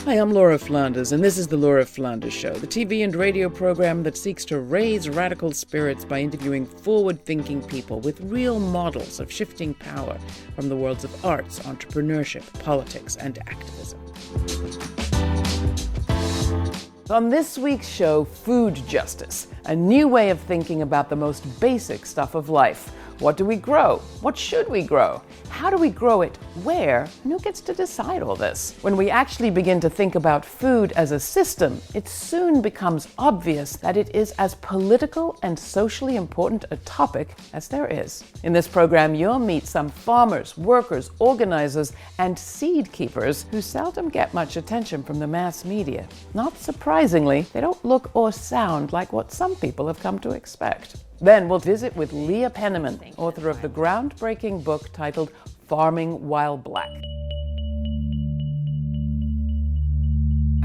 Hi, I'm Laura Flanders, and this is The Laura Flanders Show, the TV and radio program that seeks to raise radical spirits by interviewing forward-thinking people with real models of shifting power from the worlds of arts, entrepreneurship, politics, and activism. On this week's show, food justice, a new way of thinking about the most basic stuff of life. What do we grow? What should we grow? How do we grow it? Where? And who gets to decide all this? When we actually begin to think about food as a system, it soon becomes obvious that it is as political and socially important a topic as there is. In this program, you'll meet some farmers, workers, organizers, and seed keepers who seldom get much attention from the mass media. Not surprisingly, they don't look or sound like what some people have come to expect. Then we'll visit with Leah Penniman, author of the groundbreaking book titled Farming While Black.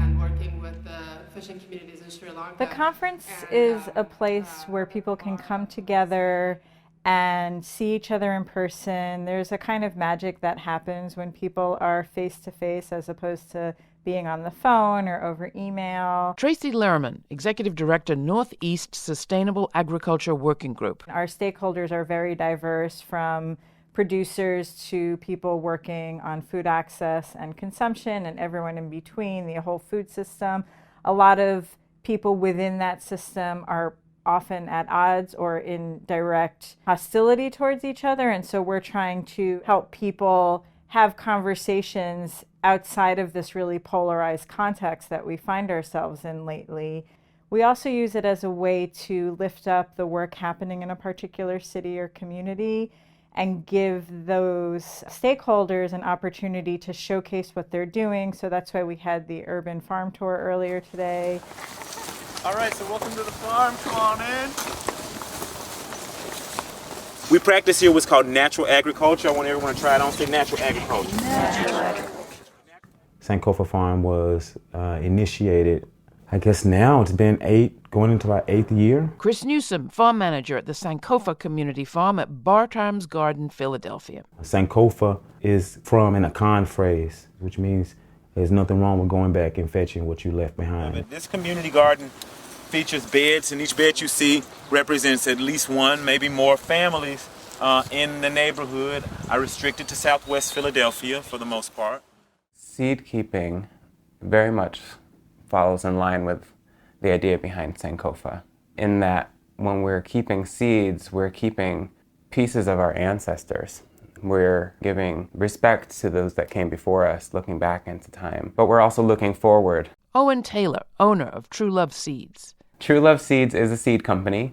And working with the fishing communities in Sri Lanka. The conference is a place where people can come together and see each other in person. There's a kind of magic that happens when people are face to face as opposed to being on the phone or over email. Tracy Lerman, Executive Director, Northeast Sustainable Agriculture Working Group. Our stakeholders are very diverse, from producers to people working on food access and consumption and everyone in between, the whole food system. A lot of people within that system are often at odds or in direct hostility towards each other, and so we're trying to help people have conversations outside of this really polarized context that we find ourselves in lately. We also use it as a way to lift up the work happening in a particular city or community and give those stakeholders an opportunity to showcase what they're doing. So that's why we had the urban farm tour earlier today. All right, so welcome to the farm. Come on in. We practice here what's called natural agriculture. I want everyone to try it on. Say natural agriculture. Natural agriculture. Sankofa Farm was initiated, I guess now it's been going into our 8th year. Chris Newsom, farm manager at the Sankofa Community Farm at Bartram's Garden, Philadelphia. Sankofa is from an Akan phrase, which means there's nothing wrong with going back and fetching what you left behind. This community garden features beds, and each bed you see represents at least one, maybe more families in the neighborhood. I restrict it to Southwest Philadelphia for the most part. Seed keeping very much follows in line with the idea behind Sankofa, in that when we're keeping seeds, we're keeping pieces of our ancestors. We're giving respect to those that came before us, looking back into time, but we're also looking forward. Owen Taylor, owner of True Love Seeds. True Love Seeds is a seed company,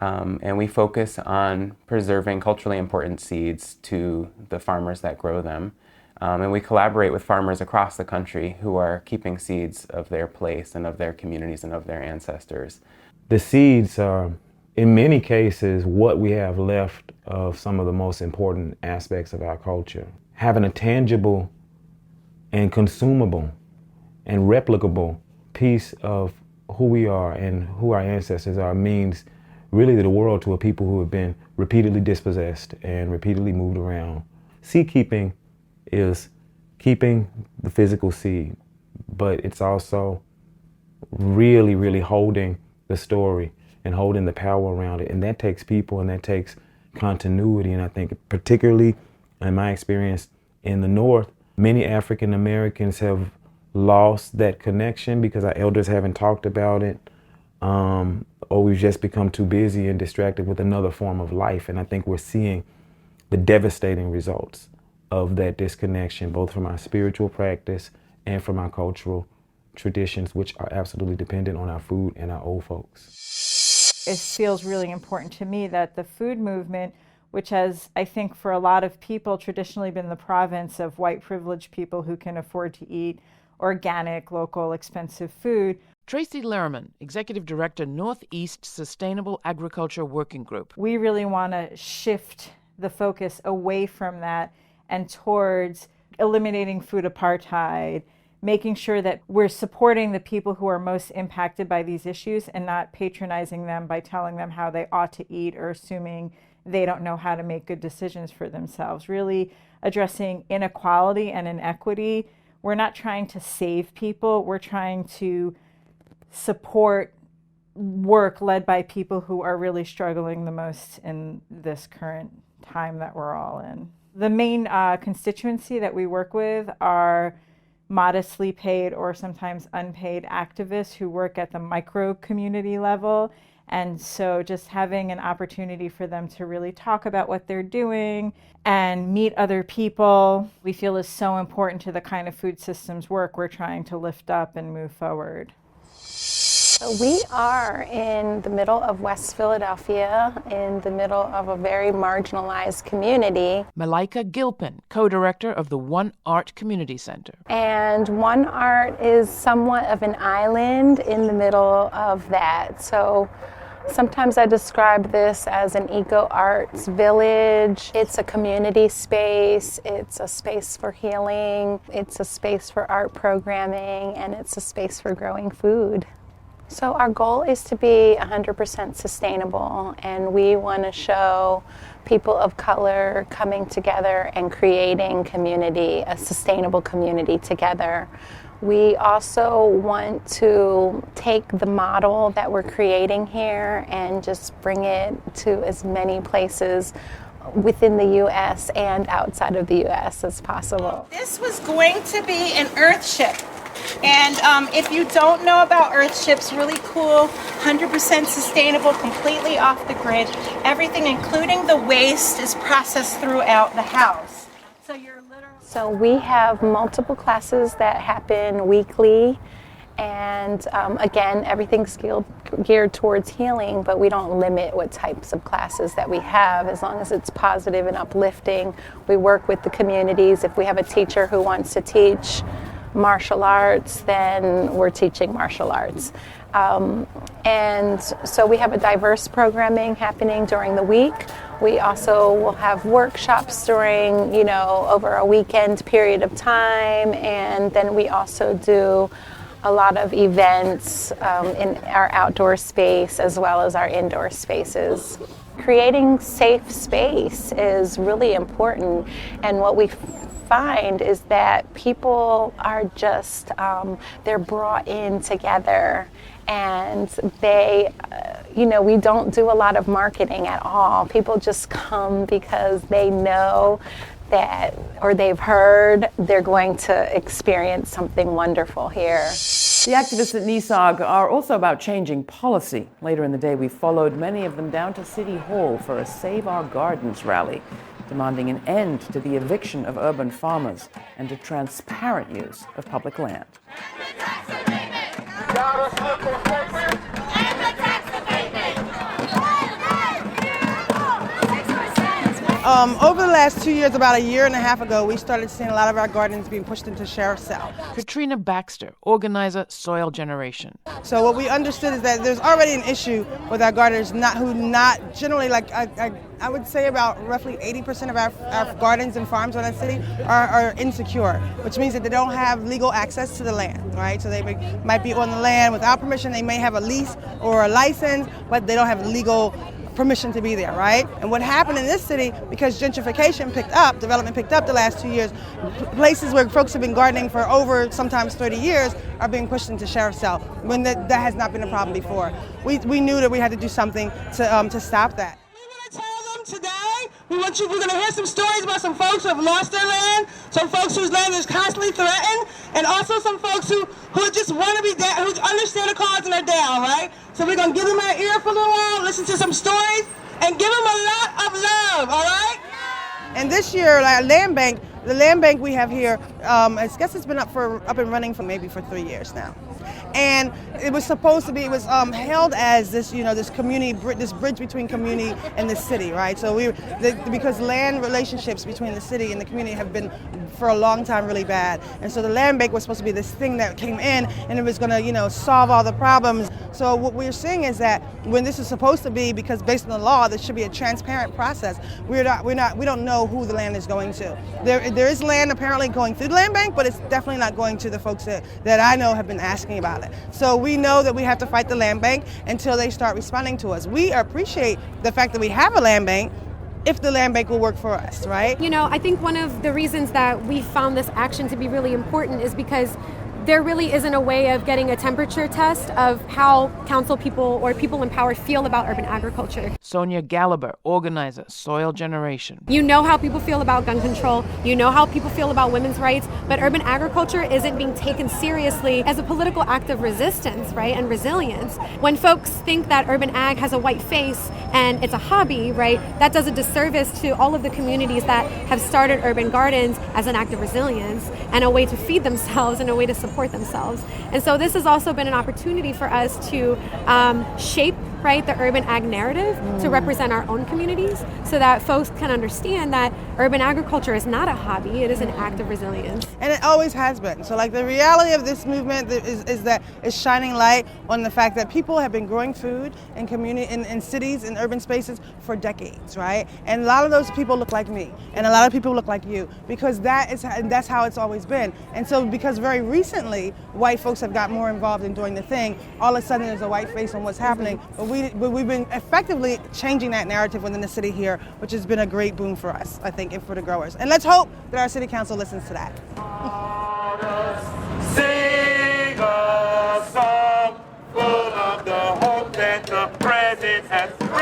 and we focus on preserving culturally important seeds to the farmers that grow them. And we collaborate with farmers across the country who are keeping seeds of their place and of their communities and of their ancestors. The seeds are, in many cases, what we have left of some of the most important aspects of our culture. Having a tangible and consumable and replicable piece of who we are and who our ancestors are means really the world to a people who have been repeatedly dispossessed and repeatedly moved around. Seed keeping is keeping the physical seed, but it's also really, really holding the story and holding the power around it. And that takes people and that takes continuity. And I think particularly in my experience in the North, many African Americans have lost that connection because our elders haven't talked about it, or we've just become too busy and distracted with another form of life. And I think we're seeing the devastating results of that disconnection, both from our spiritual practice and from our cultural traditions, which are absolutely dependent on our food and our old folks. It feels really important to me that the food movement, which has, I think, for a lot of people traditionally been the province of white privileged people who can afford to eat organic, local, expensive food. Tracy Lerman, Executive Director, Northeast Sustainable Agriculture Working Group. We really want to shift the focus away from that and towards eliminating food apartheid, making sure that we're supporting the people who are most impacted by these issues and not patronizing them by telling them how they ought to eat or assuming they don't know how to make good decisions for themselves. Really addressing inequality and inequity we're not trying to save people, we're trying to support work led by people who are really struggling the most in this current time that we're all in. The main constituency that we work with are modestly paid or sometimes unpaid activists who work at the micro community level. And so just having an opportunity for them to really talk about what they're doing and meet other people, we feel is so important to the kind of food systems work we're trying to lift up and move forward. We are in the middle of West Philadelphia, in the middle of a very marginalized community. Malaika Gilpin, co-director of the One Art Community Center. And One Art is somewhat of an island in the middle of that. So sometimes I describe this as an eco-arts village. It's a community space, it's a space for healing, it's a space for art programming, and it's a space for growing food. So our goal is to be 100% sustainable, and we want to show people of color coming together and creating community, a sustainable community together. We also want to take the model that we're creating here and just bring it to as many places within the U.S. and outside of the U.S. as possible. This was going to be an earth ship. And if you don't know about Earthships, really cool, 100% sustainable, completely off the grid. Everything, including the waste, is processed throughout the house. So we have multiple classes that happen weekly. And again, everything's geared towards healing, but we don't limit what types of classes that we have as long as it's positive and uplifting. We work with the communities. If we have a teacher who wants to teach martial arts, then we're teaching martial arts. And so we have a diverse programming happening during the week. We also will have workshops during, over a weekend period of time. And then we also do a lot of events in our outdoor space as well as our indoor spaces. Creating safe space is really important, and what we find is that people are just, they're brought in together, and they, we don't do a lot of marketing at all. People just come because they know that, or they've heard they're going to experience something wonderful here. The activists at NISOG are also about changing policy. Later in the day, we followed many of them down to City Hall for a Save Our Gardens rally, demanding an end to the eviction of urban farmers and to transparent use of public land. Over the last 2 years, about a year and a half ago, we started seeing a lot of our gardens being pushed into sheriff's cell. Katrina Baxter, organizer, Soil Generation. So what we understood is that there's already an issue with our gardeners, not generally, like I would say about roughly 80% of our gardens and farms around the city are insecure, which means that they don't have legal access to the land, right? So they might be on the land without permission. They may have a lease or a license, but they don't have legal permission to be there, right? And what happened in this city, because gentrification development picked up the last 2 years, places where folks have been gardening for over sometimes 30 years are being pushed into sheriff's cell, when that has not been a problem before. We knew that we had to do something to stop that. We want to tell them today, we're going to hear some stories about some folks who have lost their land, some folks whose land is constantly threatened, and also some folks who just want to be down, who understand the cause and are down, right? So we're going to give them our ear for a little while, listen to some stories, and give them a lot of love, all right? And this year, our land bank, the land bank we have here, I guess it's been up and running for 3 years now. And it was supposed to be, held as this, this community, this bridge between community and the city, right? So because land relationships between the city and the community have been for a long time really bad. And so the land bank was supposed to be this thing that came in and it was going to, solve all the problems. So what we're seeing is that when this is supposed to be, because based on the law, there should be a transparent process. We don't know who the land is going to. There is land apparently going through the land bank, but it's definitely not going to the folks that I know have been asking about it. So we know that we have to fight the land bank until they start responding to us. We appreciate the fact that we have a land bank, if the land bank will work for us, right? You know, I think one of the reasons that we found this action to be really important is because there really isn't a way of getting a temperature test of how council people or people in power feel about urban agriculture. Sonia Gallagher, organizer, Soil Generation. You know how people feel about gun control, you know how people feel about women's rights, but urban agriculture isn't being taken seriously as a political act of resistance, right, and resilience. When folks think that urban ag has a white face and it's a hobby, right, that does a disservice to all of the communities that have started urban gardens as an act of resilience and a way to feed themselves and a way to support themselves. And so this has also been an opportunity for us to shape, right, the urban ag narrative to represent our own communities so that folks can understand that urban agriculture is not a hobby, it is an act of resilience. And it always has been. So like the reality of this movement is that it's shining light on the fact that people have been growing food in community, in cities, in urban spaces for decades, right? And a lot of those people look like me, and a lot of people look like you, because that's how it's always been. And so because very recently white folks have got more involved in doing the thing, all of a sudden there's a white face on what's happening. But we've been effectively changing that narrative within the city here, which has been a great boom for us, I think, and for the growers. And let's hope that our city council listens to that. Sing a song full of the hope that the present has brought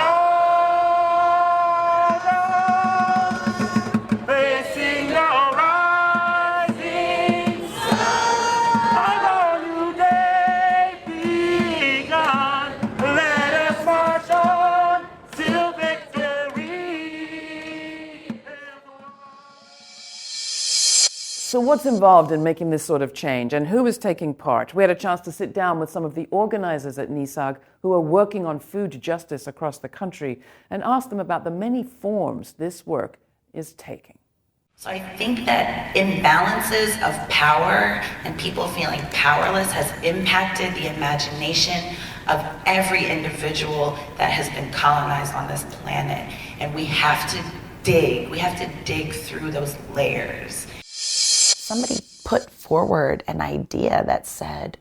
us. They sing the rising sun. A new day begun. Let us march on till victory. So what's involved in making this sort of change, and who is taking part? We had a chance to sit down with some of the organizers at NISAG who are working on food justice across the country and ask them about the many forms this work is taking. So I think that imbalances of power and people feeling powerless has impacted the imagination of every individual that has been colonized on this planet. And we have to dig through those layers. Somebody put forward an idea that said,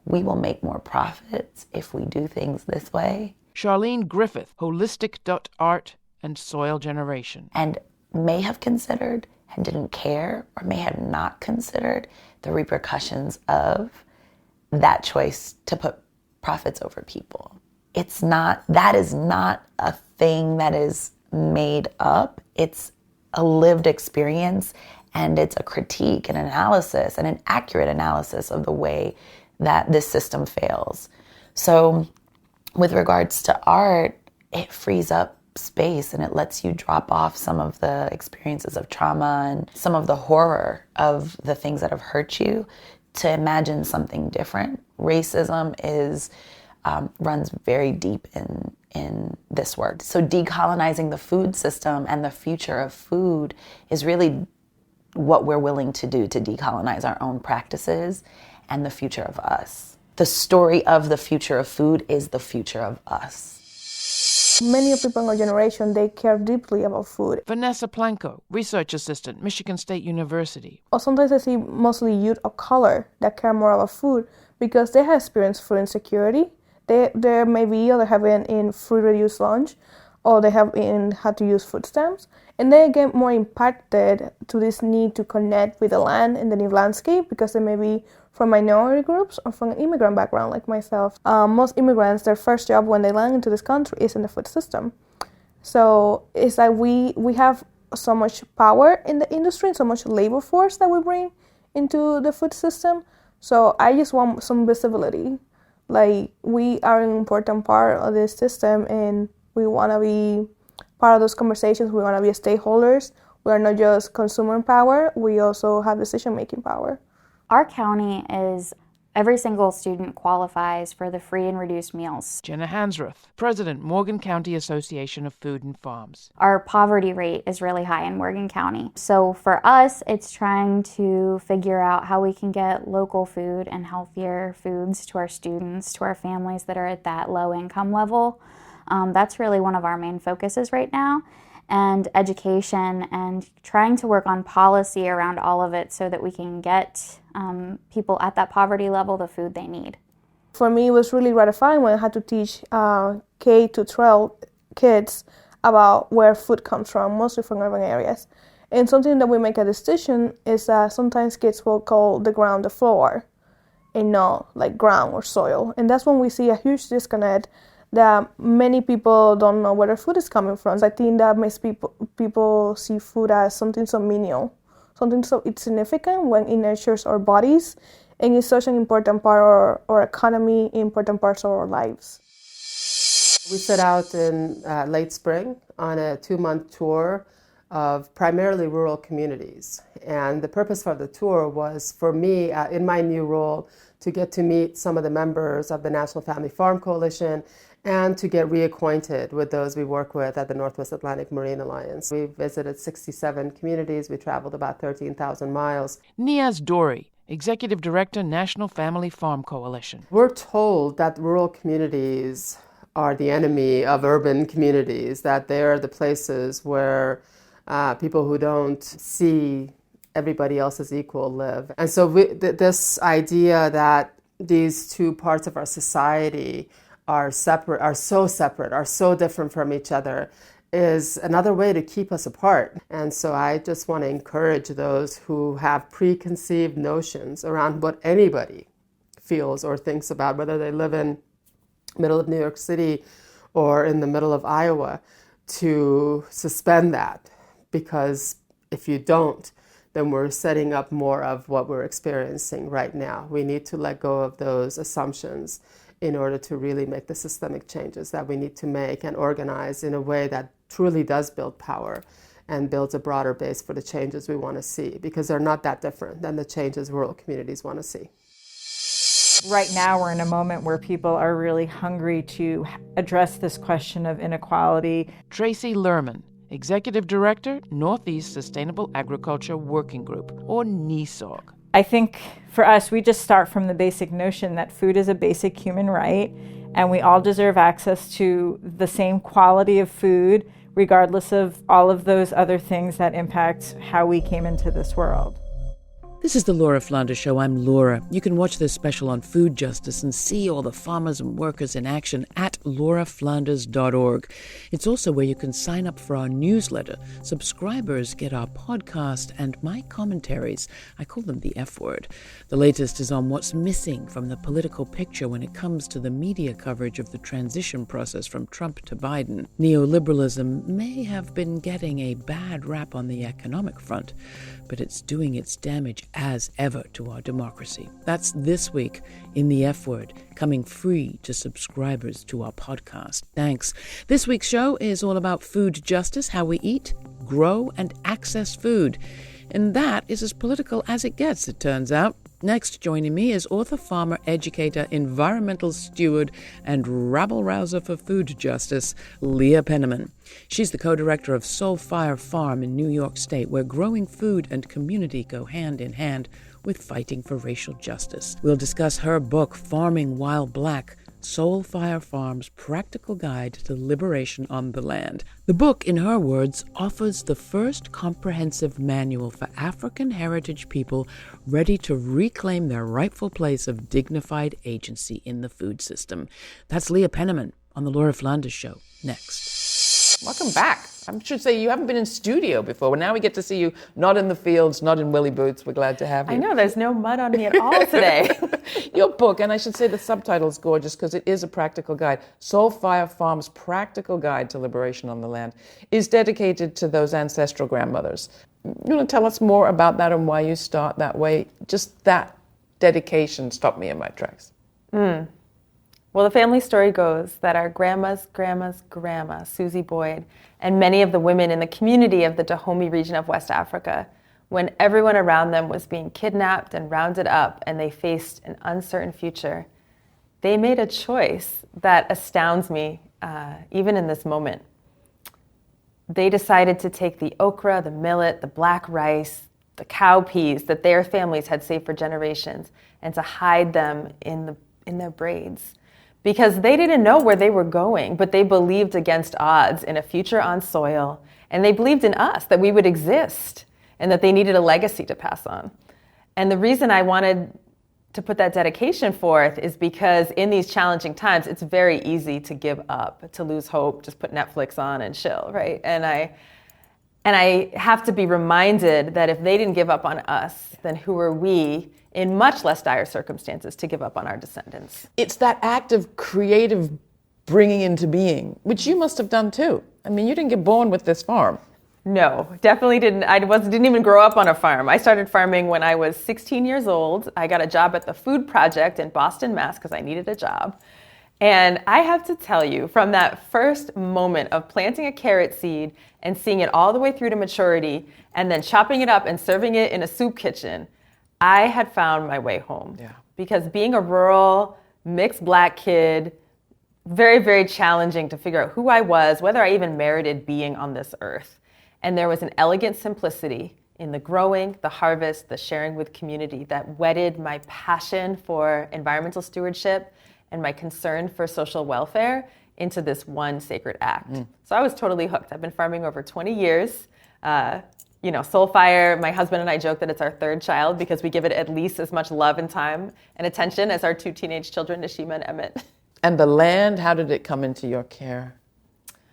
we will make more profits if we do things this way. Charlene Griffith, Holistic.art and Soil Generation. And may have considered and didn't care, or may have not considered the repercussions of that choice to put profits over people. That is not a thing that is made up. It's a lived experience, and it's a critique, an analysis, and an accurate analysis of the way that this system fails. So with regards to art, it frees up space and it lets you drop off some of the experiences of trauma and some of the horror of the things that have hurt you to imagine something different. Racism runs very deep in this work. So decolonizing the food system and the future of food is really what we're willing to do to decolonize our own practices and the future of us. The story of the future of food is the future of us. Many of people in our generation, they care deeply about food. Vanessa Planko, Research Assistant, Michigan State University. Or sometimes I see mostly youth of color that care more about food because they have experienced food insecurity. They may be either having in food-reduced lunch or they have had to use food stamps. And they get more impacted to this need to connect with the land and the new landscape because they may be from minority groups or from an immigrant background like myself. Most immigrants, their first job when they land into this country is in the food system. So it's like we have so much power in the industry and so much labor force that we bring into the food system. So I just want some visibility. Like, we are an important part of this system and we want to be part of those conversations. We want to be stakeholders. We are not just consumer power, we also have decision-making power. Our county is, every single student qualifies for the free and reduced meals. Jenna Hansroth, President, Morgan County Association of Food and Farms. Our poverty rate is really high in Morgan County. So for us, it's trying to figure out how we can get local food and healthier foods to our students, to our families that are at that low income level. That's really one of our main focuses right now. And education and trying to work on policy around all of it so that we can get people at that poverty level the food they need. For me, it was really gratifying when I had to teach K-12 kids about where food comes from, mostly from urban areas. And something that we make a distinction is that sometimes kids will call the ground the floor and not like ground or soil. And that's when we see a huge disconnect that many people don't know where their food is coming from. I think that makes people see food as something so menial, something so insignificant when it nurtures our bodies and is such an important part of our economy, important parts of our lives. We set out in late spring on a 2-month tour of primarily rural communities. And the purpose for the tour was for me, in my new role, to get to meet some of the members of the National Family Farm Coalition and to get reacquainted with those we work with at the Northwest Atlantic Marine Alliance. We visited 67 communities. We traveled about 13,000 miles. Niaz Dory, Executive Director, National Family Farm Coalition. We're told that rural communities are the enemy of urban communities, that they're the places where people who don't see everybody else as equal live. And so this idea that these two parts of our society are separate, are so different from each other, is another way to keep us apart. And so I just want to encourage those who have preconceived notions around what anybody feels or thinks about, whether they live in the middle of New York City or in the middle of Iowa, to suspend that. Because if you don't, then we're setting up more of what we're experiencing right now. We need to let go of those assumptions in order to really make the systemic changes that we need to make and organize in a way that truly does build power and builds a broader base for the changes we want to see, because they're not that different than the changes rural communities want to see. Right now, we're in a moment where people are really hungry to address this question of inequality. Tracy Lerman, Executive Director, Northeast Sustainable Agriculture Working Group, or NESOG. I think for us, we just start from the basic notion that food is a basic human right, and we all deserve access to the same quality of food, regardless of all of those other things that impact how we came into this world. This is the Laura Flanders Show. I'm Laura. You can watch this special on food justice and see all the farmers and workers in action at lauraflanders.org. It's also where you can sign up for our newsletter. Subscribers get our podcast and my commentaries. I call them the F word. The latest is on what's missing from the political picture when it comes to the media coverage of the transition process from Trump to Biden. Neoliberalism may have been getting a bad rap on the economic front, but it's doing its damage as ever to our democracy. That's this week in the F Word, coming free to subscribers to our podcast. Thanks. This week's show is all about food justice, how we eat, grow, and access food. And that is as political as it gets, it turns out. Next, joining me is author, farmer, educator, environmental steward, and rabble-rouser for food justice, Leah Penniman. She's the co-director of Soul Fire Farm in New York State, where growing food and community go hand in hand with fighting for racial justice. We'll discuss her book, Farming While Black, Soul Fire Farm's Practical Guide to Liberation on the Land. The book, in her words, offers the first comprehensive manual for African heritage people ready to reclaim their rightful place of dignified agency in the food system. That's Leah Penniman on The Laura Flanders Show. Next. Welcome back. I should say you haven't been in studio before, but now we get to see you not in the fields, not in willy boots. We're glad to have you. I know, there's no mud on me at all today. Your book, and I should say the subtitle is gorgeous because it is a practical guide. Soul Fire Farm's Practical Guide to Liberation on the Land is dedicated to those ancestral grandmothers. You want to tell us more about that and why you start that way? Just that dedication stopped me in my tracks. Well, the family story goes that our grandma's grandma, Susie Boyd, and many of the women in the community of the Dahomey region of West Africa, when everyone around them was being kidnapped and rounded up and they faced an uncertain future, they made a choice that astounds me even in this moment. They decided to take the okra, the millet, the black rice, the cowpeas that their families had saved for generations and to hide them in their braids. Because they didn't know where they were going, but they believed against odds in a future on soil, and they believed in us, that we would exist, and that they needed a legacy to pass on. And the reason I wanted to put that dedication forth is because in these challenging times, it's very easy to give up, to lose hope, just put Netflix on and chill, right? And I have to be reminded that if they didn't give up on us, then who are we in much less dire circumstances to give up on our descendants? It's that act of creative bringing into being, which you must have done too. I mean, you didn't get born with this farm. No, definitely didn't. I didn't even grow up on a farm. I started farming when I was 16 years old. I got a job at the Food Project in Boston, Mass, because I needed a job. And I have to tell you, from that first moment of planting a carrot seed and seeing it all the way through to maturity, and then chopping it up and serving it in a soup kitchen, I had found my way home. Yeah. Because being a rural, mixed Black kid, very, very challenging to figure out who I was, whether I even merited being on this earth. And there was an elegant simplicity in the growing, the harvest, the sharing with community that wedded my passion for environmental stewardship and my concern for social welfare into this one sacred act. So I was totally hooked. I've been farming over 20 years. Soulfire, my husband and I joke that it's our third child because we give it at least as much love and time and attention as our 2 teenage children, Nashima and Emmett. And the land, how did it come into your care?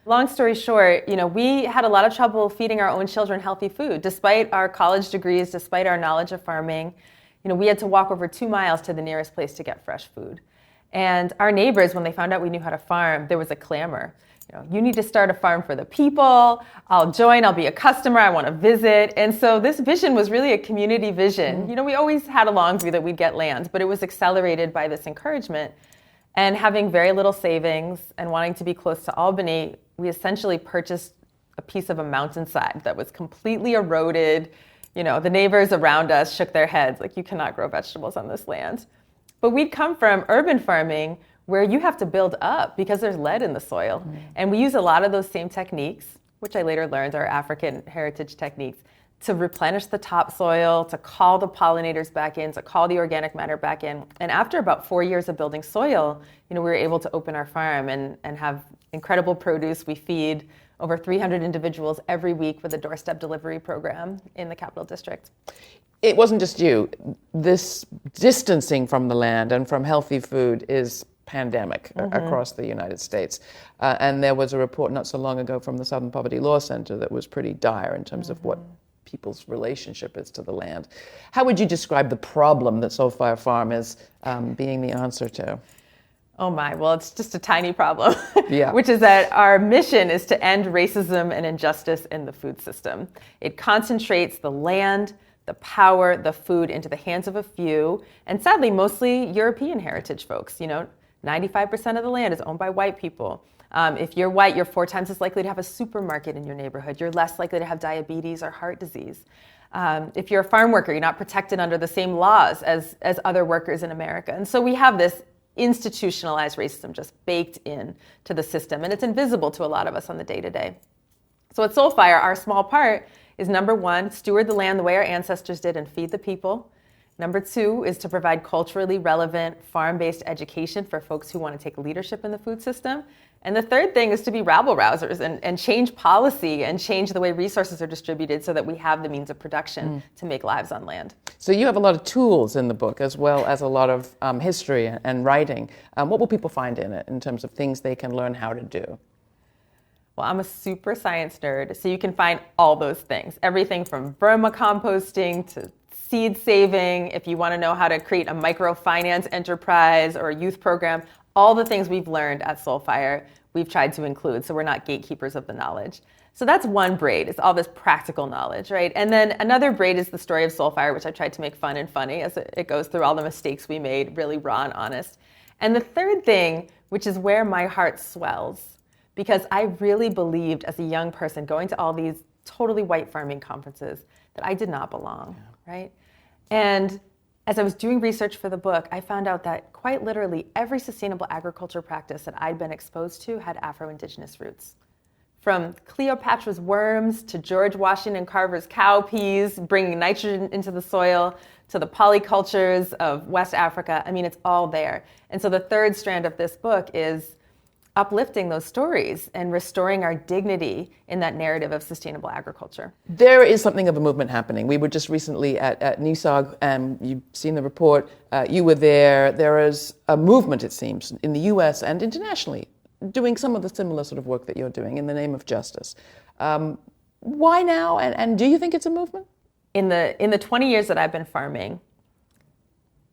Long story short, we had a lot of trouble feeding our own children healthy food. Despite our college degrees, despite our knowledge of farming, we had to walk over 2 miles to the nearest place to get fresh food. And our neighbors, when they found out we knew how to farm, there was a clamor. You need to start a farm for the people. I'll join. I'll be a customer. I want to visit. And so this vision was really a community vision. We always had a long view that we'd get land, but it was accelerated by this encouragement. And having very little savings and wanting to be close to Albany, we essentially purchased a piece of a mountainside that was completely eroded. The neighbors around us shook their heads like, you cannot grow vegetables on this land. But we'd come from urban farming where you have to build up because there's lead in the soil. And we use a lot of those same techniques, which I later learned are African heritage techniques, to replenish the topsoil, to call the pollinators back in, to call the organic matter back in. And after about 4 years of building soil, we were able to open our farm and have incredible produce. We feed over 300 individuals every week with a doorstep delivery program in the Capital District. It wasn't just you. This distancing from the land and from healthy food is pandemic across the United States. And there was a report not so long ago from the Southern Poverty Law Center that was pretty dire in terms of what people's relationship is to the land. How would you describe the problem that Soulfire Farm is being the answer to? Oh my, well, it's just a tiny problem, Yeah. which is that our mission is to end racism and injustice in the food system. It concentrates the land, the power, the food into the hands of a few, and sadly, mostly European heritage folks. 95% of the land is owned by white people. If you're white, you're 4 times as likely to have a supermarket in your neighborhood. You're less likely to have diabetes or heart disease. If you're a farm worker, you're not protected under the same laws as other workers in America. And so we have this institutionalized racism just baked in to the system, and it's invisible to a lot of us on the day-to-day. So at Soulfire, our small part is, number 1, steward the land the way our ancestors did and feed the people. Number 2 is to provide culturally relevant farm-based education for folks who want to take leadership in the food system. And the third thing is to be rabble-rousers and change policy and change the way resources are distributed so that we have the means of production to make lives on land. So you have a lot of tools in the book as well as a lot of history and writing. What will people find in it in terms of things they can learn how to do? Well, I'm a super science nerd, so you can find all those things. Everything from vermicomposting to seed saving, if you want to know how to create a microfinance enterprise or a youth program, all the things we've learned at Soulfire, we've tried to include, so we're not gatekeepers of the knowledge. So that's one braid, it's all this practical knowledge, right? And then another braid is the story of Soulfire, which I tried to make fun and funny as it goes through all the mistakes we made, really raw and honest. And the third thing, which is where my heart swells, because I really believed as a young person going to all these totally white farming conferences that I did not belong, right? And as I was doing research for the book, I found out that quite literally every sustainable agriculture practice that I'd been exposed to had Afro-Indigenous roots. From Cleopatra's worms to George Washington Carver's cowpeas, bringing nitrogen into the soil, to the polycultures of West Africa. I mean, it's all there. And so the third strand of this book is uplifting those stories and restoring our dignity in that narrative of sustainable agriculture. There is something of a movement happening. We were just recently at NISOG, and you've seen the report. You were there. There is a movement, it seems, in the U.S. and internationally, doing some of the similar sort of work that you're doing in the name of justice. Why now? And do you think it's a movement? In the 20 years that I've been farming,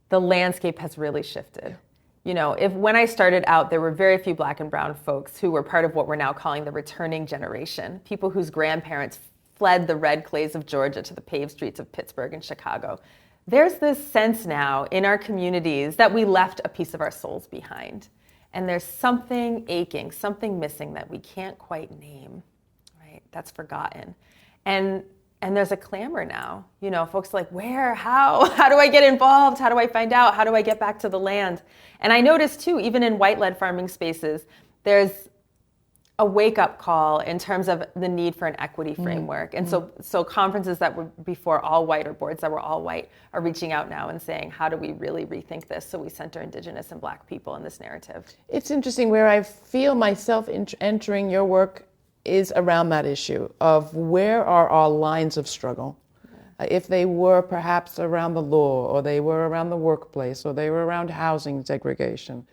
the landscape has really shifted. You know, when I started out, there were very few Black and brown folks who were part of what we're now calling the returning generation, people whose grandparents fled the red clays of Georgia to the paved streets of Pittsburgh and Chicago. There's this sense now in our communities that we left a piece of our souls behind. And there's something aching, something missing that we can't quite name, right? That's forgotten. And there's a clamor now. You know, folks are like, where, how do I get involved? How do I find out? How do I get back to the land? And I noticed too, even in white-led farming spaces, there's a wake-up call in terms of the need for an equity framework. And so conferences that were before all white or boards that were all white are reaching out now and saying, how do we really rethink this so we center Indigenous and Black people in this narrative? It's interesting where I feel myself entering your work is around that issue of where are our lines of struggle. If they were perhaps around the law, or they were around the workplace, or they were around housing segregation,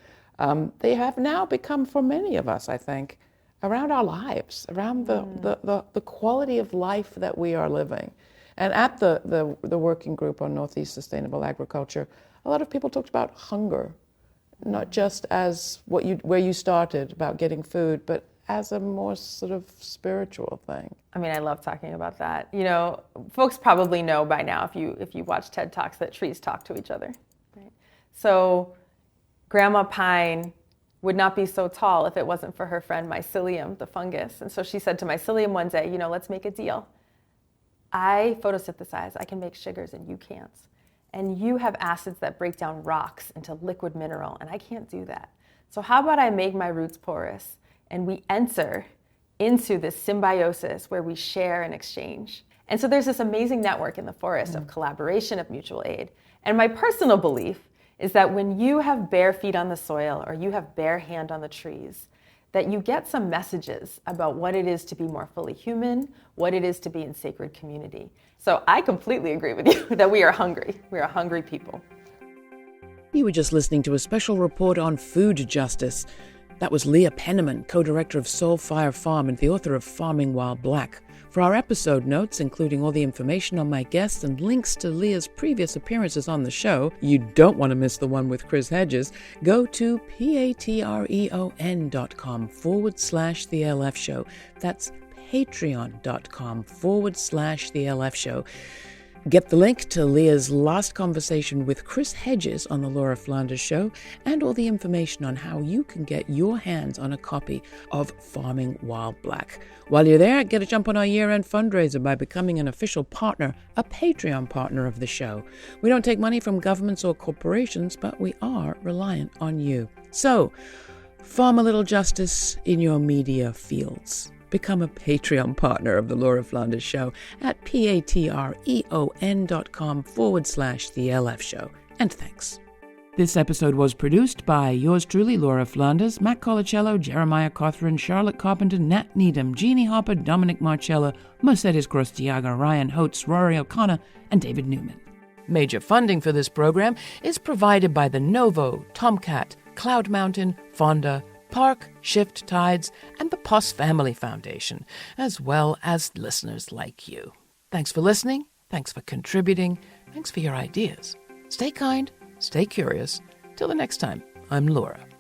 they have now become, for many of us, I think, around our lives, around the quality of life that we are living. And at the working group on Northeast Sustainable Agriculture, a lot of people talked about hunger, not just as where you started, about getting food, but as a more sort of spiritual thing. I mean, I love talking about that. You know, folks probably know by now, if you watch TED Talks, that trees talk to each other. Right? So Grandma Pine would not be so tall if it wasn't for her friend mycelium, the fungus. And so she said to mycelium one day, you know, let's make a deal. I photosynthesize, I can make sugars and you can't. And you have acids that break down rocks into liquid mineral, and I can't do that. So how about I make my roots porous and we enter into this symbiosis where we share and exchange. And so there's this amazing network in the forest of collaboration, of mutual aid. And my personal belief is that when you have bare feet on the soil or you have bare hand on the trees, that you get some messages about what it is to be more fully human, what it is to be in sacred community. So I completely agree with you that we are hungry. We are hungry people. You were just listening to a special report on food justice. That was Leah Penniman, co-director of Soul Fire Farm and the author of Farming While Black. For our episode notes, including all the information on my guests and links to Leah's previous appearances on the show, you don't want to miss the one with Chris Hedges, go to patreon.com/The LF Show. That's patreon.com/The LF Show. Get the link to Leah's last conversation with Chris Hedges on The Laura Flanders Show and all the information on how you can get your hands on a copy of Farming While Black. While you're there, get a jump on our year-end fundraiser by becoming an official partner, a Patreon partner of the show. We don't take money from governments or corporations, but we are reliant on you. So, farm a little justice in your media fields. Become a Patreon partner of The Laura Flanders Show at patreon.com/The LF Show. And thanks. This episode was produced by yours truly, Laura Flanders, Matt Colacello, Jeremiah Cothren, Charlotte Carpenter, Nat Needham, Jeannie Hopper, Dominic Marcella, Mercedes Grostiaga, Ryan Holtz, Rory O'Connor, and David Newman. Major funding for this program is provided by the Novo, Tomcat, Cloud Mountain, Fonda, Park, Shift Tides, and the Poss Family Foundation, as well as listeners like you. Thanks for listening. Thanks for contributing. Thanks for your ideas. Stay kind. Stay curious. Till the next time, I'm Laura.